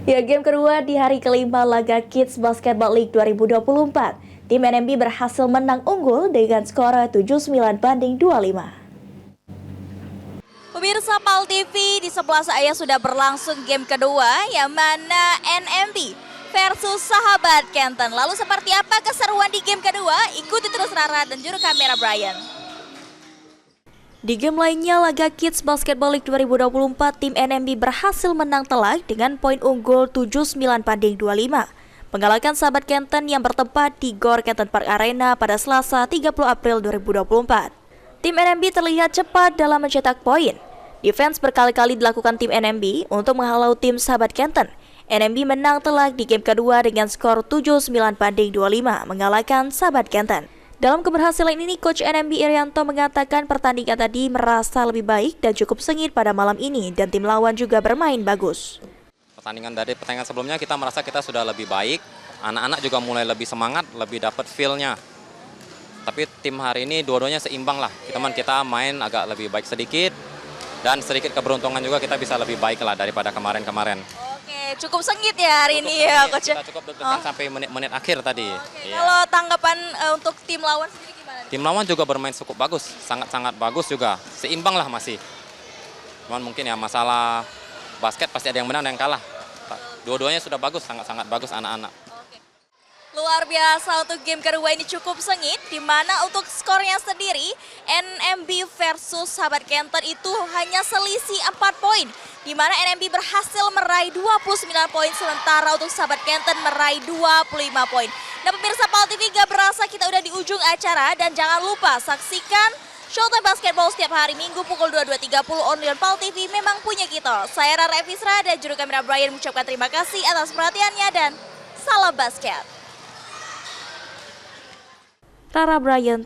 Ya, game kedua di hari kelima laga Kids Basketball League 2024. Tim NMB berhasil menang unggul dengan skor 79 banding 25. Pemirsa PAL TV, di sebelah saya sudah berlangsung game kedua yang mana NMB versus Sahabat Kenton. Lalu seperti apa keseruan di game kedua? Ikuti terus Rara dan juru kamera Brian. Di game lainnya laga Kids Basketball League 2024, tim NMB berhasil menang telak dengan poin unggul 79 banding 25. Mengalahkan Sahabat Kenton yang bertempat di GOR Kenton Park Arena pada Selasa 30 April 2024. Tim NMB terlihat cepat dalam mencetak poin. Defense berkali-kali dilakukan tim NMB untuk menghalau tim Sahabat Kenton. NMB menang telak di game kedua dengan skor 79 banding 25 mengalahkan Sahabat Kenton. Dalam keberhasilan ini, Coach NMB Irianto mengatakan pertandingan tadi merasa lebih baik dan cukup sengit pada malam ini dan tim lawan juga bermain bagus. Pertandingan sebelumnya kita merasa kita sudah lebih baik, anak-anak juga mulai lebih semangat, lebih dapat feel-nya. Tapi tim hari ini dua-duanya seimbang lah, kita main agak lebih baik sedikit dan sedikit keberuntungan juga kita bisa lebih baik lah daripada kemarin-kemarin. Oke, cukup sengit ya hari ini ya Coach. Kita cukup deg-degan sampai menit-menit akhir tadi. Oke, kalau tanggapan untuk tim lawan sendiri gimana? Tim lawan juga bermain cukup bagus, sangat-sangat bagus juga, seimbang lah masih. Cuman mungkin ya masalah basket pasti ada yang menang dan yang kalah. Dua-duanya sudah bagus, sangat-sangat bagus anak-anak. Luar biasa untuk game kedua ini cukup sengit, di mana untuk skornya sendiri NMB versus Sahabat Kenton itu hanya selisih 4 poin, di mana NMB berhasil meraih 29 poin, sementara untuk Sahabat Kenton meraih 25 poin. Nah pemirsa PAL TV, gak berasa kita udah di ujung acara, dan jangan lupa saksikan Showtime Basketball setiap hari Minggu pukul 22.30 only on PAL TV, memang punya kita. Saya Rara Evisra dan juru kamera Brian mengucapkan terima kasih atas perhatiannya dan salam basket. Rara Brian.